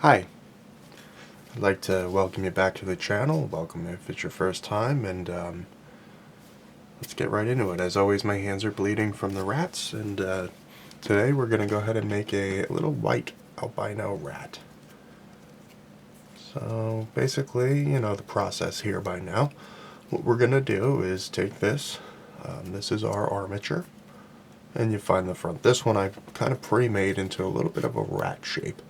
Hi, I'd like to welcome you back to the channel. Welcome if it's your first time, and let's get right into it. As always, my hands are bleeding from the rats, and today we're going to go ahead and make a little white albino rat. So basically, you know the process here by now. What we're going to do is take this, this is our armature, and you find the front. This one I kind of pre-made into a little bit of a rat shape.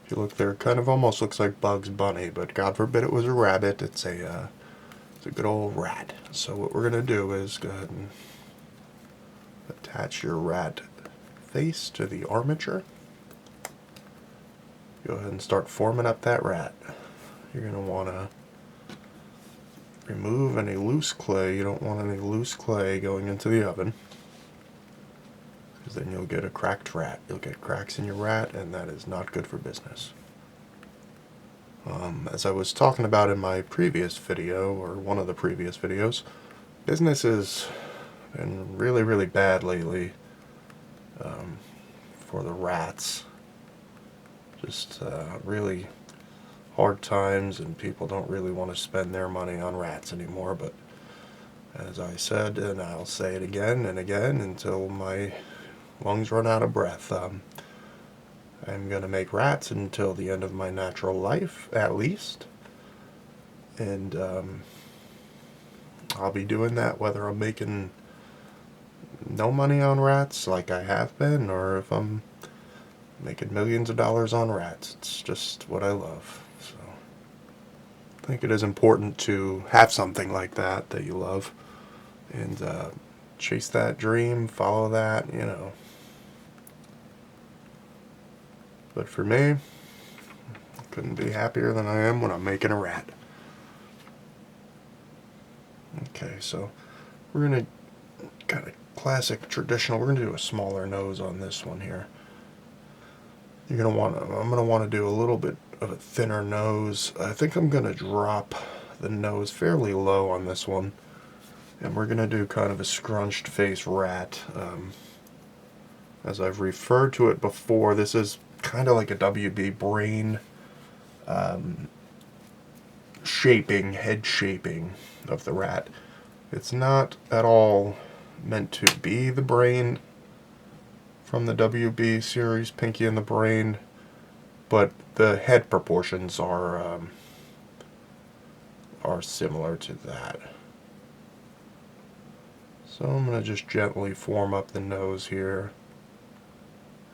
If you look there, it kind of almost looks like Bugs Bunny, but God forbid it was a rabbit. It's a good old rat. So what we're going to do is go ahead and attach your rat face to the armature. Go ahead and start forming up that rat. You're going to want to remove any loose clay. You don't want any loose clay going into the oven, because then you'll get a cracked rat. You'll get cracks in your rat, and that is not good for business. As I was talking about in my previous video, or one of the previous videos, business has been really bad lately for the rats. Just really hard times, and people don't really want to spend their money on rats anymore. But as I said, and I'll say it again and again until my lungs run out of breath, I'm going to make rats until the end of my natural life, at least. And I'll be doing that whether I'm making no money on rats like I have been, or if I'm making millions of dollars on rats. It's just what I love. So I think it is important to have something like that you love, and chase that dream, follow that, you know. But for me, I couldn't be happier than I am when I'm making a rat. Okay, so we're going to kind of classic traditional, we're going to do a smaller nose on this one here. I'm going to want to do a little bit of a thinner nose. I think I'm going to drop the nose fairly low on this one, and we're going to do kind of a scrunched face rat. As I've referred to it before, this is kind of like a WB brain head shaping of the rat. It's not at all meant to be the brain from the WB series, Pinky and the Brain, but the head proportions are similar to that. So I'm going to just gently form up the nose here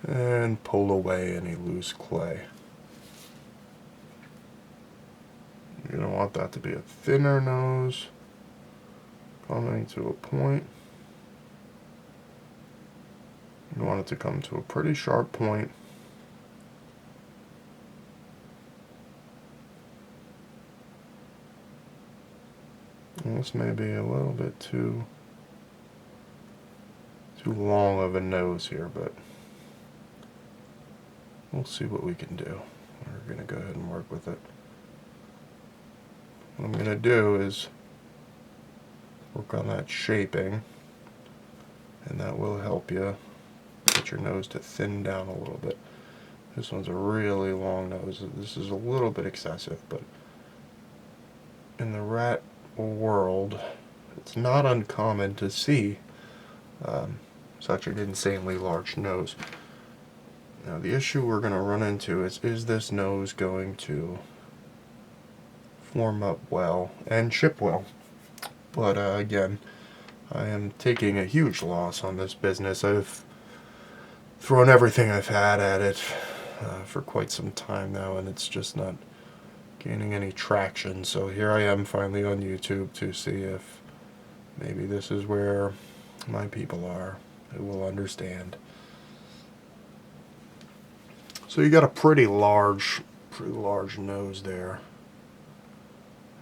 and pull away any loose clay. You're going to want that to be a thinner nose, coming to a point. You want it to come to a pretty sharp point. And this may be a little bit too long of a nose here, but we'll see what we can do. We're going to go ahead and work with it. What I'm going to do is work on that shaping, and that will help you get your nose to thin down a little bit. This one's a really long nose. This is a little bit excessive, but in the rat world, it's not uncommon to see such an insanely large nose. Now the issue we're going to run into is this nose going to form up well and ship well? But again, I am taking a huge loss on this business. I've thrown everything I've had at it for quite some time now, and it's just not gaining any traction. So here I am finally on YouTube to see if maybe this is where my people are who will understand. So you got a pretty large nose there.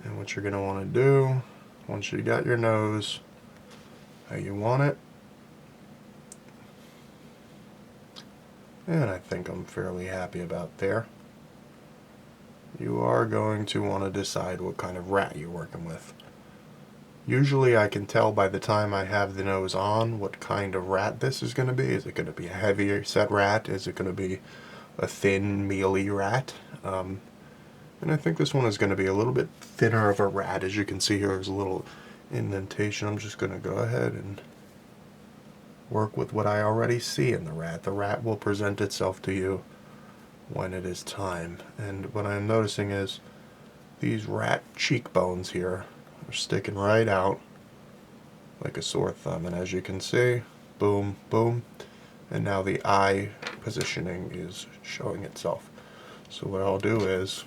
And what you're going to want to do, once you got your nose how you want it, and I think I'm fairly happy about there, you are going to want to decide what kind of rat you're working with. Usually I can tell by the time I have the nose on what kind of rat this is going to be. Is it going to be a heavier set rat? Is it going to be a thin, mealy rat? And I think this one is going to be a little bit thinner of a rat. As you can see here, there's a little indentation. I'm just going to go ahead and work with what I already see in the rat. The rat will present itself to you when it is time. And what I'm noticing is these rat cheekbones here are sticking right out like a sore thumb. And as you can see, boom, boom. And now the eye positioning is showing itself. So what I'll do is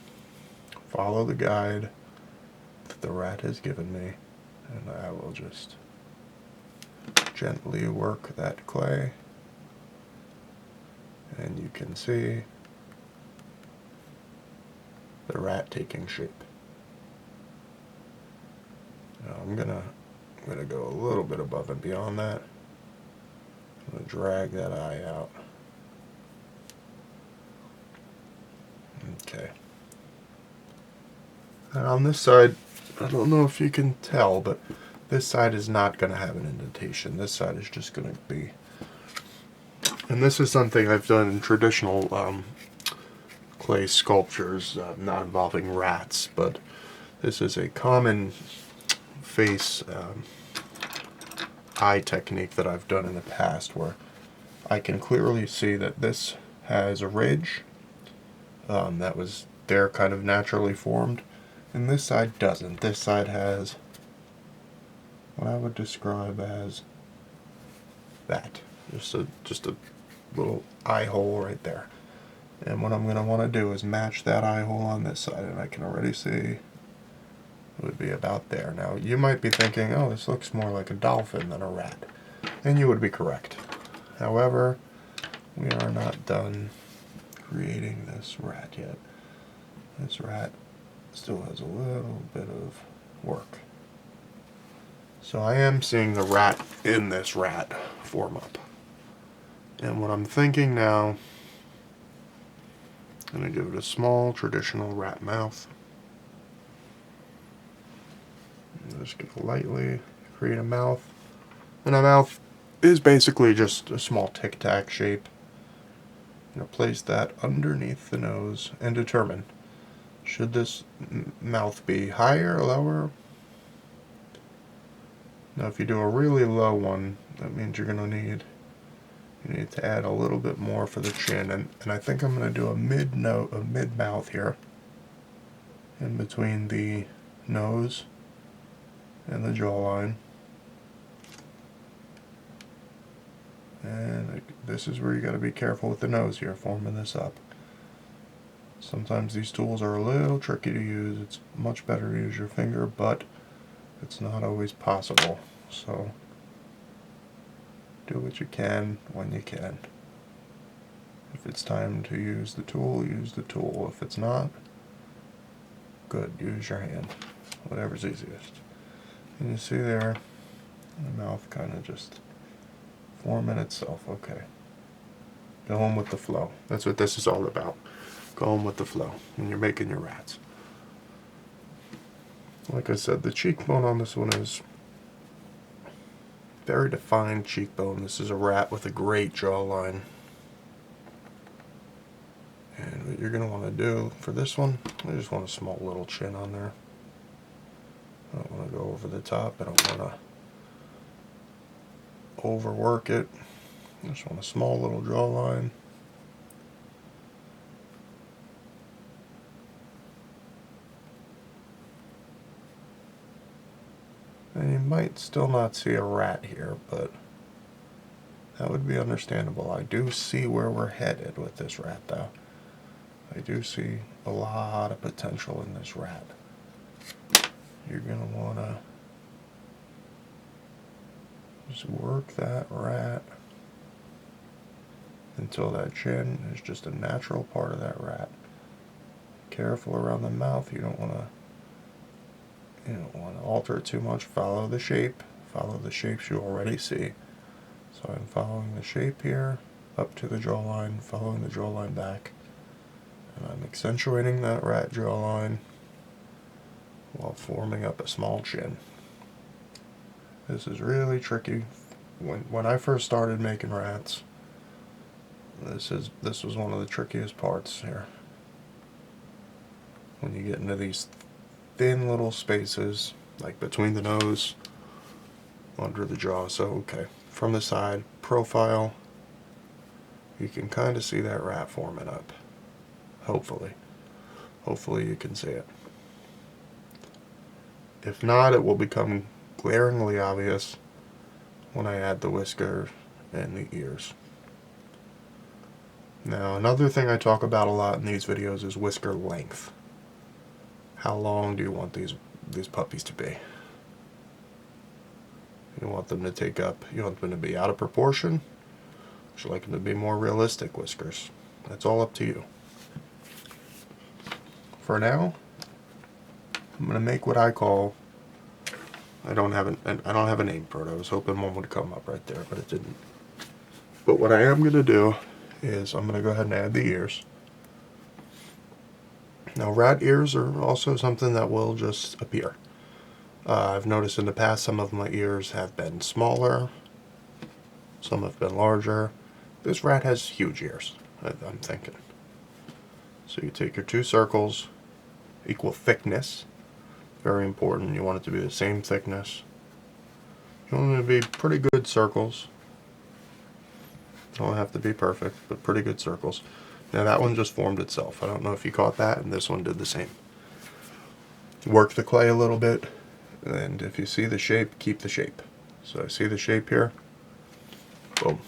follow the guide that the rat has given me, and I will just gently work that clay, and you can see the rat taking shape. Now I'm gonna go a little bit above and beyond that. I'm gonna drag that eye out. Okay. And on this side, I don't know if you can tell, but this side is not going to have an indentation. This side is just going to be... And this is something I've done in traditional clay sculptures, not involving rats, but this is a common face eye technique that I've done in the past, where I can clearly see that this has a ridge that was there kind of naturally formed, and this side doesn't. This side has what I would describe as that. Just a little eye hole right there. And what I'm going to want to do is match that eye hole on this side, and I can already see it would be about there. Now, you might be thinking, oh, this looks more like a dolphin than a rat. And you would be correct. However, we are not done creating this rat yet. This rat still has a little bit of work. So I am seeing the rat in this rat form up. And what I'm thinking now, I'm going to give it a small traditional rat mouth. And just going to lightly create a mouth. And a mouth is basically just a small tic-tac shape. I'm going to place that underneath the nose and determine, should this mouth be higher or lower? Now if you do a really low one, that means you're going to need to add a little bit more for the chin, and I think I'm going to do a mid-mouth here in between the nose and the jawline. And this is where you got to be careful with the nose here, forming this up. Sometimes these tools are a little tricky to use. It's much better to use your finger, but it's not always possible. So do what you can when you can. If it's time to use the tool, use the tool. If it's not, good, use your hand. Whatever's easiest. And you see there, the mouth kind of just forming itself. Okay. Going with the flow. That's what this is all about. Going with the flow when you're making your rats. Like I said, the cheekbone on this one is very defined cheekbone. This is a rat with a great jawline. And what you're going to want to do for this one, I just want a small little chin on there. I don't want to go over the top. I don't want to overwork it. I just want a small little jawline. And you might still not see a rat here, but that would be understandable. I do see where we're headed with this rat, though. I do see a lot of potential in this rat. You're going to want to just work that rat until that chin is just a natural part of that rat. Careful around the mouth. You don't want to alter it too much. Follow the shape. Follow the shapes you already see. So I'm following the shape here up to the jawline, following the jawline back, and I'm accentuating that rat jawline while forming up a small chin. This is really tricky. When I first started making rats, this was one of the trickiest parts here. when you get into these thin little spaces, like between the nose, under the jaw. So, okay, from the side profile, you can kind of see that rat forming up. Hopefully you can see it. If not, it will become glaringly obvious when I add the whisker and the ears. Now, another thing I talk about a lot in these videos is whisker length. How long do you want these puppies to be? You want them to take up, you want them to be out of proportion? Would you like them to be more realistic whiskers? That's all up to you. For now, I'm going to make what I call, I don't have a name for it. I was hoping one would come up right there, but it didn't. But what I am going to do is I'm going to go ahead and add the ears. Now, rat ears are also something that will just appear. I've noticed in the past some of my ears have been smaller, some have been larger. This rat has huge ears, I'm thinking. So you take your two circles, equal thickness, very important. You want it to be the same thickness. You want them to be pretty good circles. Don't have to be perfect, but pretty good circles. Now that one just formed itself. I don't know if you caught that, and this one did the same. Work the clay a little bit, and if you see the shape, keep the shape. So I see the shape here. Boom.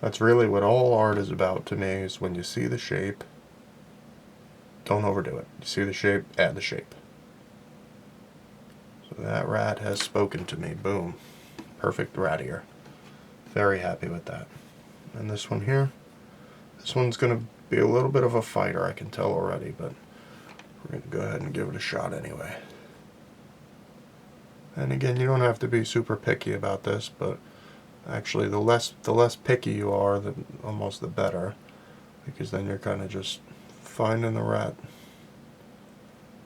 That's really what all art is about to me, is when you see the shape, don't overdo it. You see the shape, add the shape. So that rat has spoken to me. Boom. Perfect rat ear. Very happy with that. And this one here, this one's going to be a little bit of a fighter, I can tell already, but we're going to go ahead and give it a shot anyway. And again, you don't have to be super picky about this, but actually the less picky you are, almost the better, because then you're kind of just finding the rat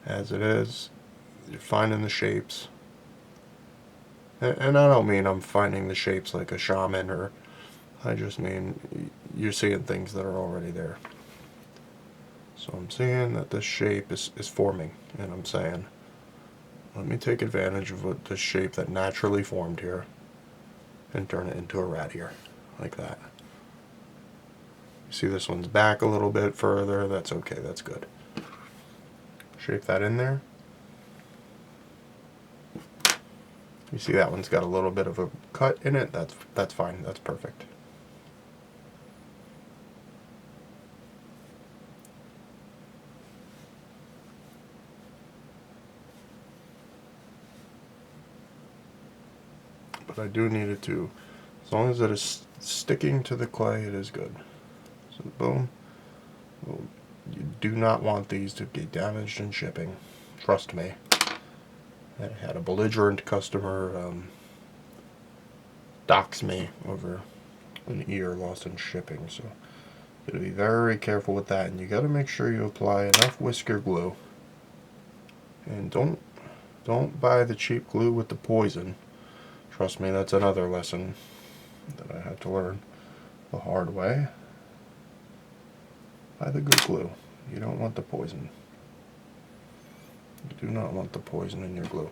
as it is. You're finding the shapes. And I don't mean I'm finding the shapes like a shaman, or I just mean you're seeing things that are already there. So I'm seeing that this shape is forming, and I'm saying, let me take advantage of what the shape that naturally formed here and turn it into a rat ear, like that. You see this one's back a little bit further. That's okay, that's good. Shape that in there. You see that one's got a little bit of a cut in it. That's fine. That's perfect. But I do need it to, as long as it is sticking to the clay, it is good. So boom. Well, you do not want these to get damaged in shipping. Trust me. I had a belligerent customer dox me over an ear lost in shipping, so you gotta be very careful with that, and you gotta make sure you apply enough whisker glue. And don't buy the cheap glue with the poison. Trust me, that's another lesson that I had to learn the hard way. Buy the good glue. You don't want the poison. You do not want the poison in your glue.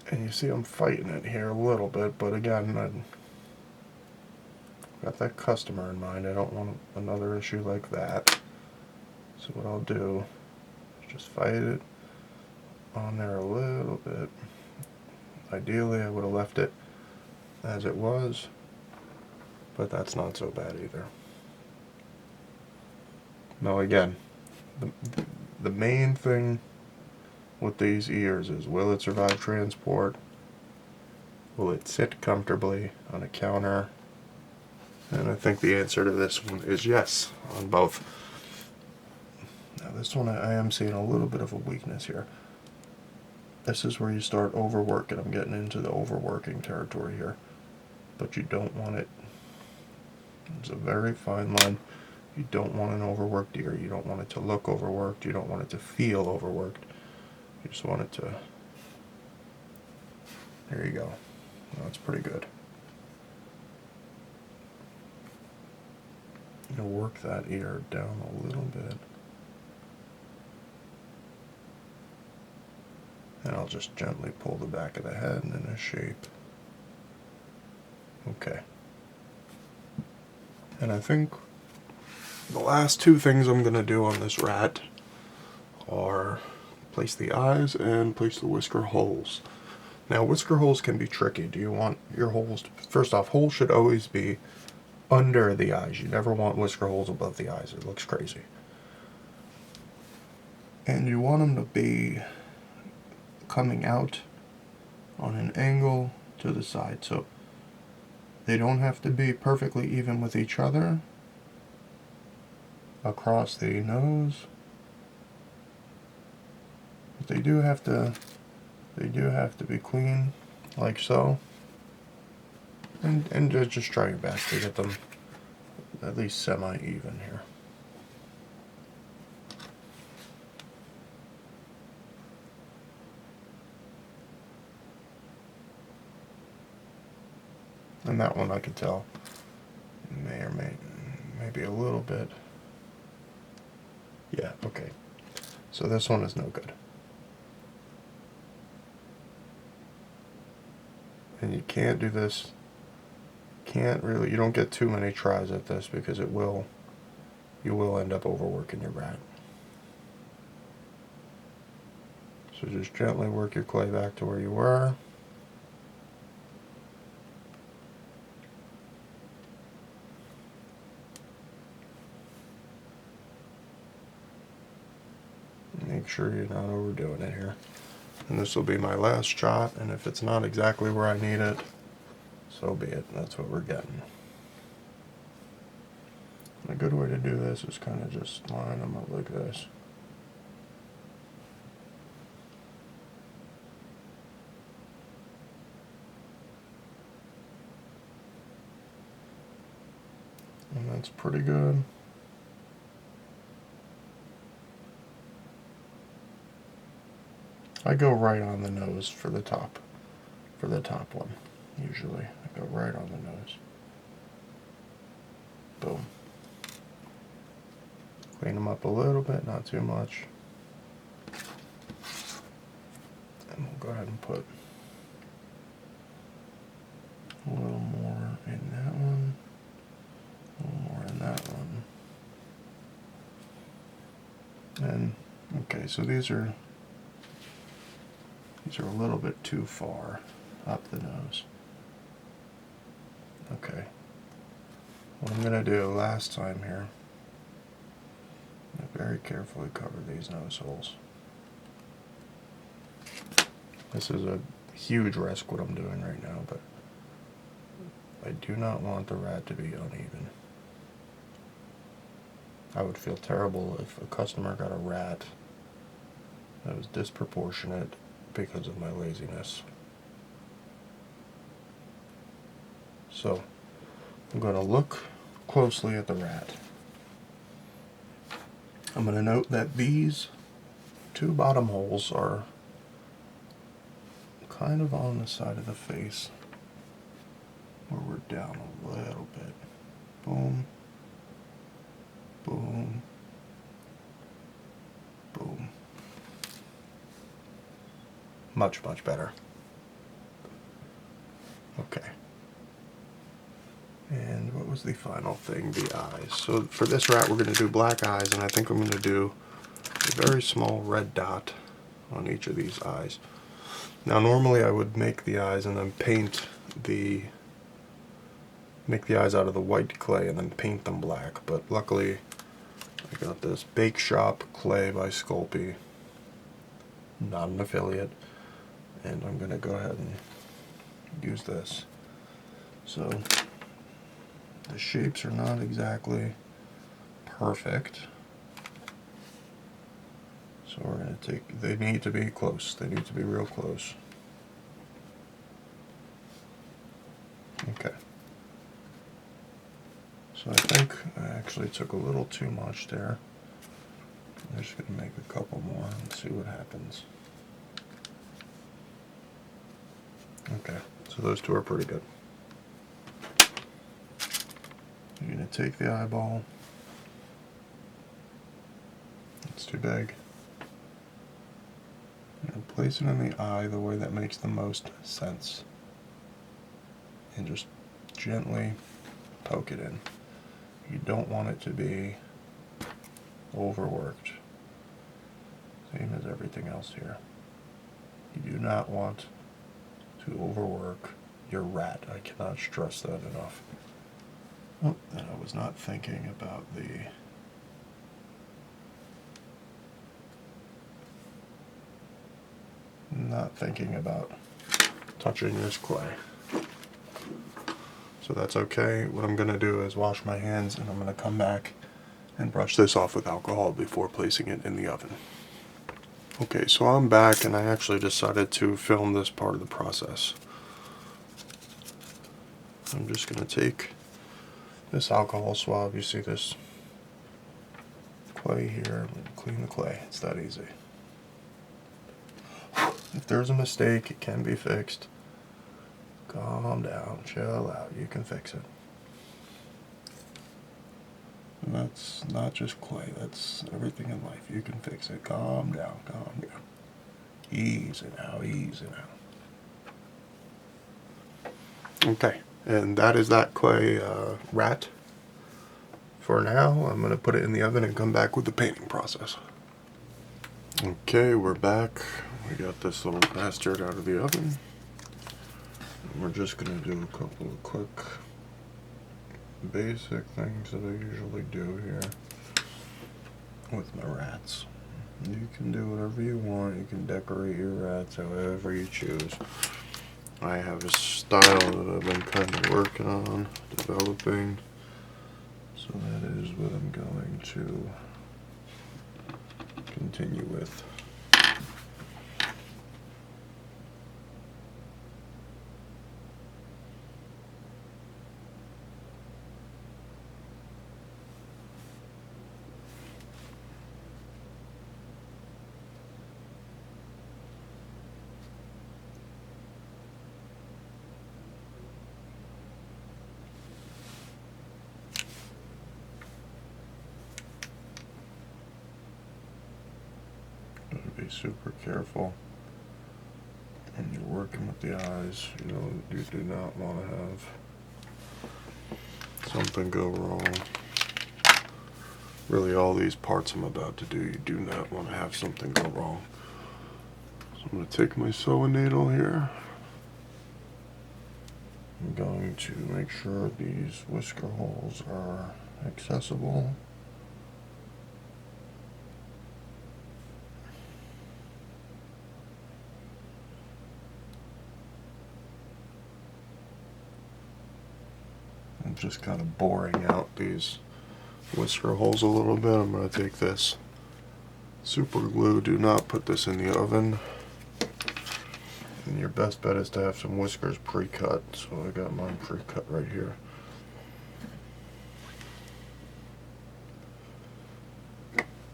And you see I'm fighting it here a little bit, but again, I've got that customer in mind. I don't want another issue like that. So what I'll do is just fight it on there a little bit. Ideally, I would have left it as it was, but that's not so bad either. Now again, the main thing with these ears is, will it survive transport? Will it sit comfortably on a counter? And I think the answer to this one is yes, on both. Now this one, I am seeing a little bit of a weakness here. This is where you start overworking. I'm getting into the overworking territory here. But you don't want it. It's a very fine line. You don't want an overworked ear. You don't want it to look overworked. You don't want it to feel overworked. You just want it to... There you go. That's pretty good. I'm going to work that ear down a little bit. And I'll just gently pull the back of the head in a shape. Okay. And I think the last two things I'm going to do on this rat are place the eyes and place the whisker holes. Now, whisker holes can be tricky. Do you want your holes to, first off, holes should always be under the eyes. You never want whisker holes above the eyes. It looks crazy. And you want them to be coming out on an angle to the side. So they don't have to be perfectly even with each other across the nose. But they do have to be clean, like so. And just try your best to get them at least semi-even here. And that one I can tell may be a little bit. Yeah, okay. So this one is no good. And you can't do this. You don't get too many tries at this because you will end up overworking your rat. So just gently work your clay back to where you were. Make sure you're not overdoing it here. And this will be my last shot, and if it's not exactly where I need it, so be it. That's what we're getting. A good way to do this is kind of just line them up like this. And that's pretty good. I go right on the nose for the top one, usually. I go right on the nose. Boom. Clean them up a little bit, not too much. And we'll go ahead and put a little more in that one, a little more in that one. And, okay, so these are a little bit too far up the nose. Okay. What I'm going to do last time here, I very carefully cover these nose holes. This is a huge risk what I'm doing right now, but I do not want the rat to be uneven. I would feel terrible if a customer got a rat that was disproportionate because of my laziness. So I'm going to look closely at the rat. I'm going to note that these two bottom holes are kind of on the side of the face where we're down a little bit. Boom, boom, boom. Much, much better. Okay. And what was the final thing? The eyes. So for this rat we're going to do black eyes, and I think I'm going to do a very small red dot on each of these eyes. Now normally I would make the eyes and then make the eyes out of the white clay and then paint them black, but luckily I got this Bake Shop clay by Sculpey, not an affiliate, and I'm going to go ahead and use this. So the shapes are not exactly perfect, so we're going to they need to be close, they need to be real close. Okay. So I think I actually took a little too much there. I'm just going to make a couple more and see what happens. Okay, so those two are pretty good. You're going to take the eyeball, It's too big. And place it in the eye the way that makes the most sense. And just gently poke it in. You don't want it to be overworked. Same as everything else here. You do not want to overwork your rat. I cannot stress that enough. Oh, and I was not thinking about touching this clay. So that's okay. What I'm going to do is wash my hands, and I'm going to come back and brush this off with alcohol before placing it in the oven. Okay, so I'm back, and I actually decided to film this part of the process. I'm just going to take this alcohol swab, you see this clay here, and clean the clay. It's that easy. If there's a mistake, it can be fixed. Calm down, chill out, you can fix it. And that's not just clay, that's everything in life. You can fix it. Calm down, calm down. Easy now, easy now. Okay, and that is that clay rat. For now, I'm going to put it in the oven and come back with the painting process. Okay, we're back. We got this little bastard out of the oven. And we're just going to do a couple of quick basic things that I usually do here with my rats. You can do whatever you want. You can decorate your rats however you choose. I have a style that I've been kind of working on, developing. So that is what I'm going to continue with. Be super careful when you're working with the eyes. You do not want to have something go wrong. Really, all these parts I'm about to do, you do not want to have something go wrong. So I'm going to take my sewing needle here. I'm going to make sure these whisker holes are accessible. I'm just kind of boring out these whisker holes a little bit. I'm going to take this super glue. Do not put this in the oven. And your best bet is to have some whiskers pre-cut. So I got mine pre-cut right here.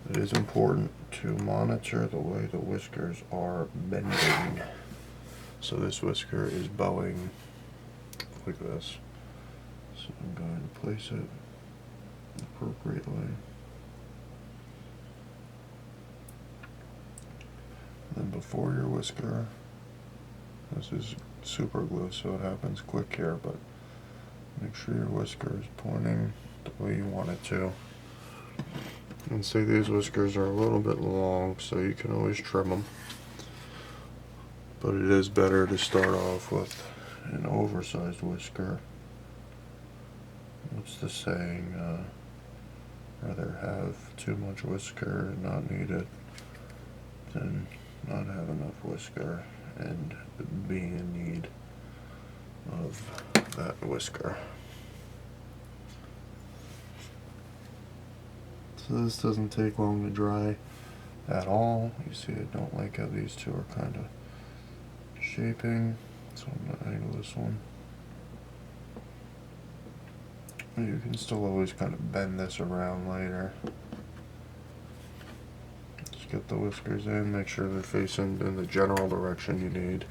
It is important to monitor the way the whiskers are bending. So this whisker is bowing like this. So I'm going to place it appropriately. Then before your whisker, this is super glue, so it happens quick here, but make sure your whisker is pointing the way you want it to. And say these whiskers are a little bit long, so you can always trim them. But it is better to start off with an oversized whisker. What's the saying? Rather have too much whisker and not need it than not have enough whisker and be in need of that whisker. So this doesn't take long to dry at all. You see, I don't like how these two are kind of shaping, so I'm going to angle this one. You can still always kind of bend this around later. Just get the whiskers in, make sure they're facing in the general direction you need.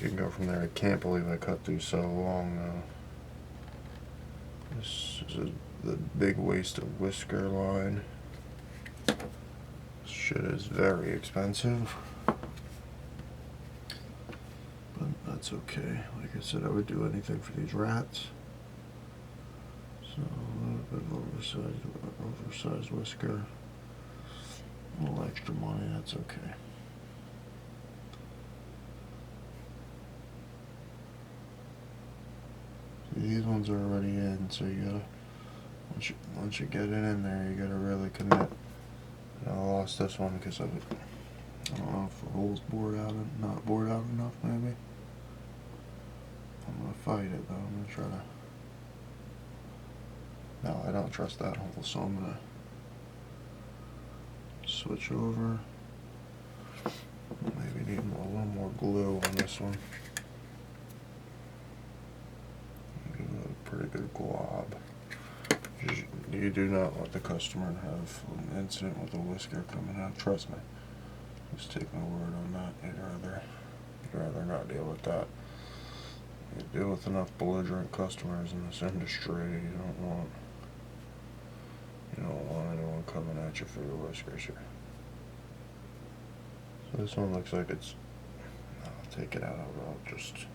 You can go from there. I can't believe I cut these so long though. This is the big waste of whisker line. shit is very expensive. But that's okay. Like I said, I would do anything for these rats. So a little bit of oversized whisker. A little extra money, that's okay. These ones are already in, so you gotta, once you get it in there, you gotta really commit. And I lost this one because I don't know if the hole's not bored out enough, maybe. I'm gonna fight it though. I'm gonna try to. No, I don't trust that hole, so I'm gonna switch over. Maybe need a little more glue on this one. Give it a pretty good glob. You do not want the customer to have an incident with a whisker coming out. Trust me. Just take my word on that. You'd rather not deal with that. You deal with enough belligerent customers in this industry. You don't want anyone coming at you for your whiskers here. So this one looks like it's. I'll take it out. I'll just.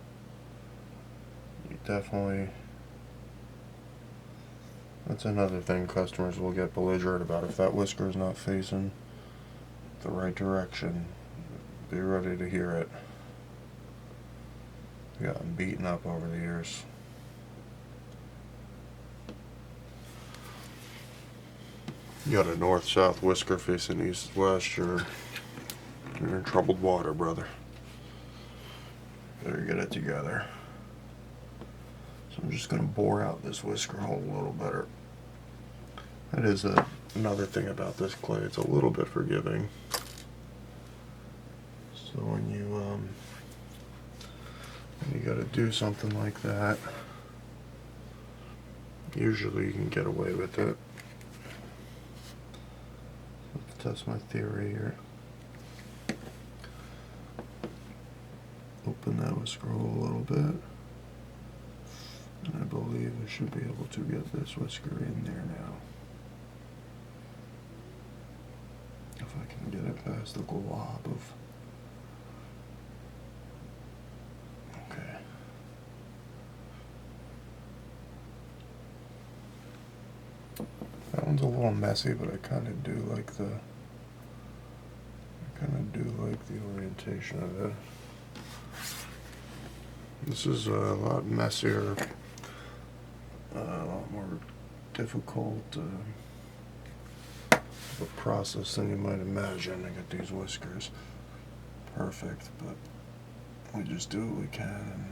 You definitely. That's another thing customers will get belligerent about. If that whisker is not facing the right direction, be ready to hear it. I've gotten beaten up over the years. You got a north-south whisker facing east-west, you're in troubled water, brother. Better get it together. So I'm just going to bore out this whisker hole a little better. That is another thing about this clay. It's a little bit forgiving. So when you got to do something like that, usually you can get away with it. Let's test my theory here. Open that whisker hole a little bit. And I believe I should be able to get this whisker in there now. If I can get it past the glob of. Okay. That one's a little messy, but I kind of do like the. Orientation of it. This is a lot messier, a lot more difficult of a process than you might imagine to get these whiskers perfect, but we just do what we can and,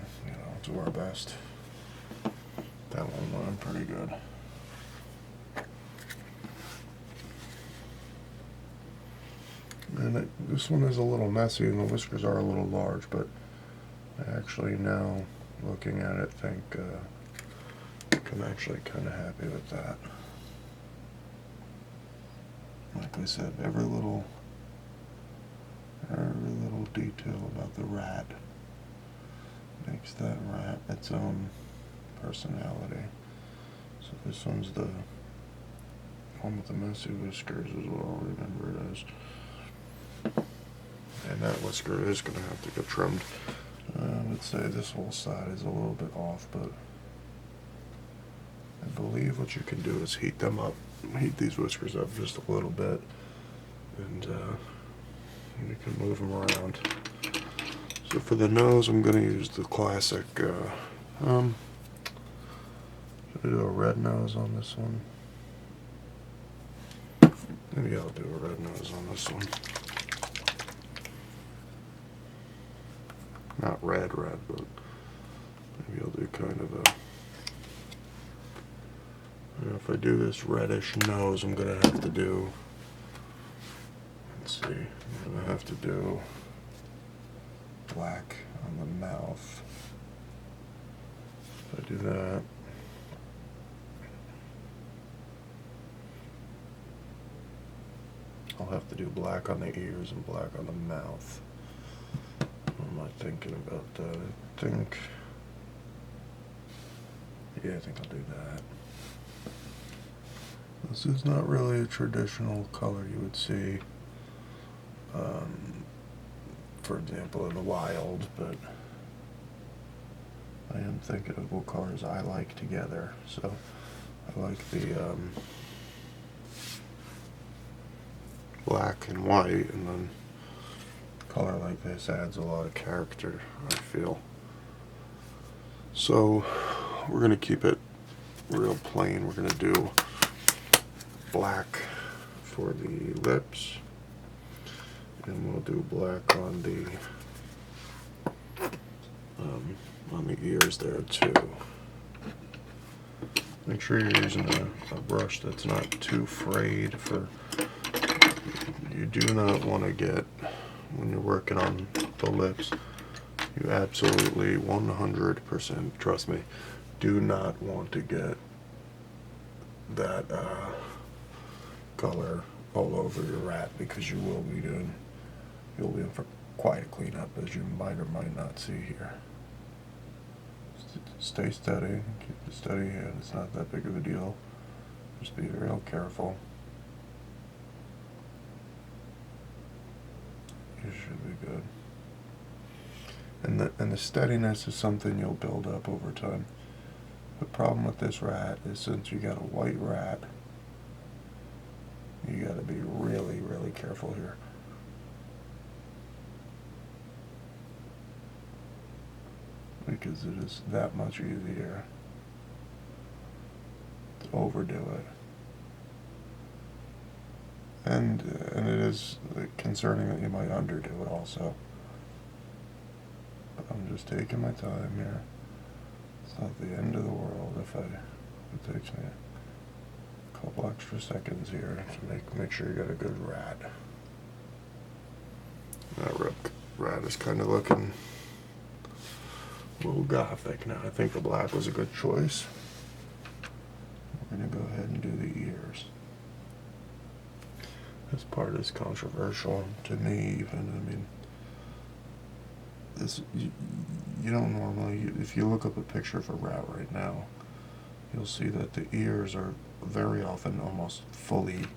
do our best. That one went pretty good. And this one is a little messy and the whiskers are a little large, but I actually now, looking at it, think I'm actually kind of happy with that. Like I said, every little detail about the rat makes that rat its own personality. So this one's the one with the messy whiskers is what I'll remember it as. And that whisker is going to have to get trimmed. I would say this whole side is a little bit off, but I believe what you can do is heat these whiskers up just a little bit, and you can move them around. So for the nose, I'm going to use the classic, should I do a red nose on this one? Maybe I'll do a red nose on this one. Not red, but maybe I'll do kind of a. If I do this reddish nose, I'm gonna have to do. Let's see. I'm gonna have to do black on the mouth. If I do that. I'll have to do black on the ears and black on the mouth. What am I thinking about that? I think I'll do that. This is not really a traditional color you would see for example, in the wild, but I am thinking of what colors I like together. So I like the black and white, and then a color like this adds a lot of character, I feel. So we're going to keep it real plain. We're going to do black for the lips, and we'll do black on the ears there too. Make sure you're using a brush that's not too frayed. You do not want to get, when you're working on the lips, you absolutely 100%, trust me, do not want to get that color all over your rat, because you'll be in for quite a cleanup, as you might or might not see here. Stay steady, keep a steady hand. It's not that big of a deal. Just be real careful. You should be good. And the steadiness is something you'll build up over time. The problem with this rat is, since you got a white rat, you got to be really, really careful here. Because it is that much easier to overdo it. And it is concerning that you might underdo it also. But I'm just taking my time here. It's not the end of the world if it takes me a couple extra seconds here to make sure you got a good rat. That rat is kind of looking a little gothic now. I think the black was a good choice. We're going to go ahead and do the ears. This part is controversial to me even. I mean, this you don't normally, if you look up a picture of a rat right now, you'll see that the ears are very often almost fully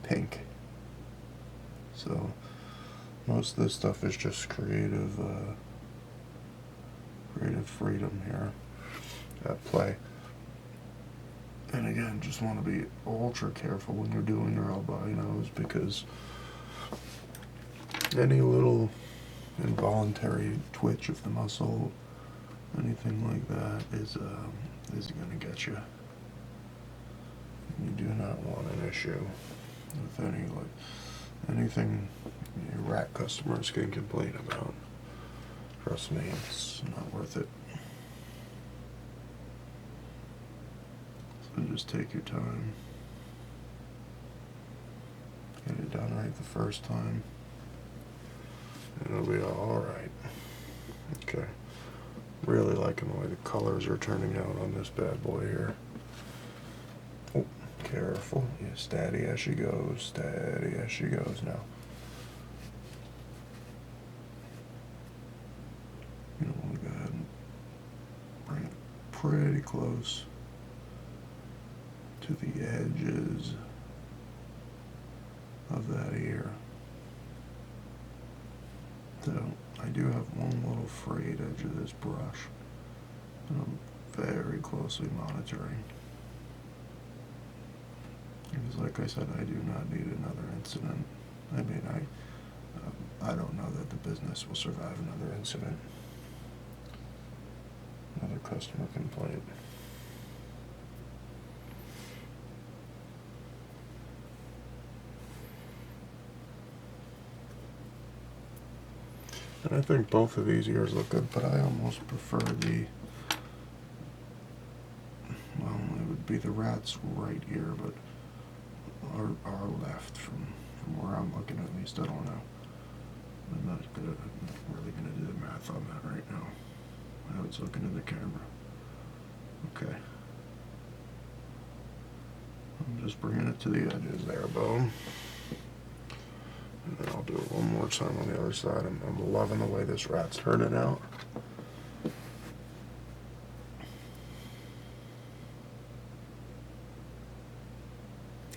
pink. So most of this stuff is just creative freedom here at play. And again, just want to be ultra careful when you're doing your albinos, because any little involuntary twitch of the muscle, anything like that, is going to get you. You do not want an issue with anything your rat customers can complain about. Trust me, it's not worth it. So just take your time. Get it done right the first time, and it'll be alright. Okay. Really liking the way the colors are turning out on this bad boy here. Oh, careful. Yeah, steady as she goes. Steady as she goes now. You don't want to go ahead and bring it pretty close to the edges of that ear. So I do have one little frayed edge of this brush that I'm very closely monitoring. Because like I said, I do not need another incident. I mean, I don't know that the business will survive another incident. Another customer complaint. And I think both of these ears look good, but I almost prefer the, well, it would be the rat's right ear, but our left from where I'm looking, at least. I don't know. I'm not really gonna do the math on that right now. I was looking at the camera. Okay. I'm just bringing it to the edges there, Bo. And then I'll do it one more time on the other side. I'm loving the way this rat's turning out.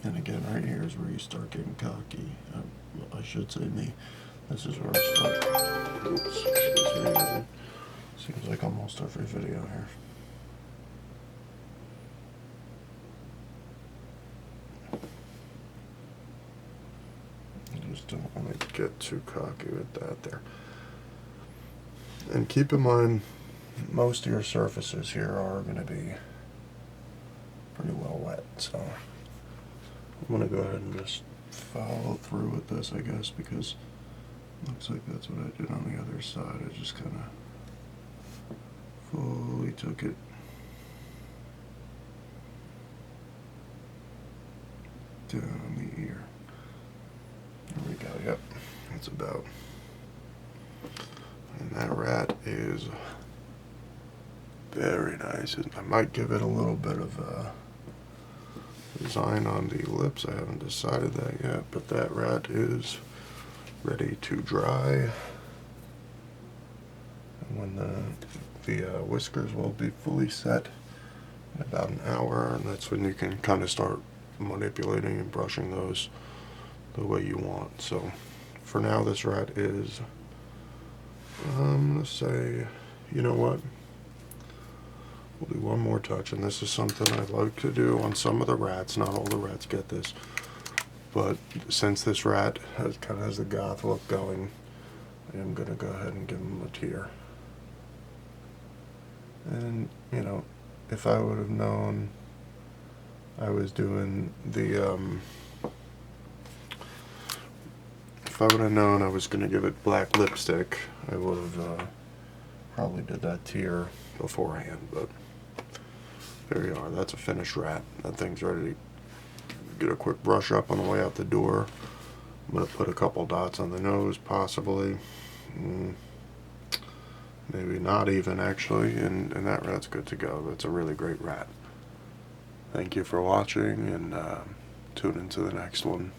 And again, right here is where you start getting cocky. I should say me. This is where I start. Oops, excuse me. Seems like almost every video here. I just don't want to get too cocky with that there. And keep in mind, most of your surfaces here are going to be pretty well wet, so I'm going to go ahead and just follow through with this, I guess, because it looks like that's what I did on the other side. I just kind of fully took it down the ear. There we go, yep, that's about. And that rat is very nice. I might give it a little bit of a design on the lips. I haven't decided that yet, but that rat is ready to dry. And when the whiskers will be fully set in about an hour, and that's when you can kind of start manipulating and brushing those the way you want. So for now, this rat is, I'm going to say, you know what? We'll do one more touch, and this is something I like to do on some of the rats. Not all the rats get this, but since this rat kind of has the goth look going, I am going to go ahead and give him a tear. And, you know, if I would have known I was doing the, if I would have known I was going to give it black lipstick, I would have probably did that tear beforehand, but there you are. That's a finished rat. That thing's ready to get a quick brush up on the way out the door. I'm going to put a couple dots on the nose, possibly. Maybe not even, actually, and that rat's good to go. That's a really great rat. Thank you for watching, and tune into the next one.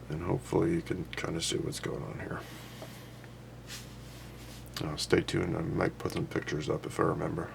And hopefully you can kind of see what's going on here. Stay tuned. I might put some pictures up if I remember.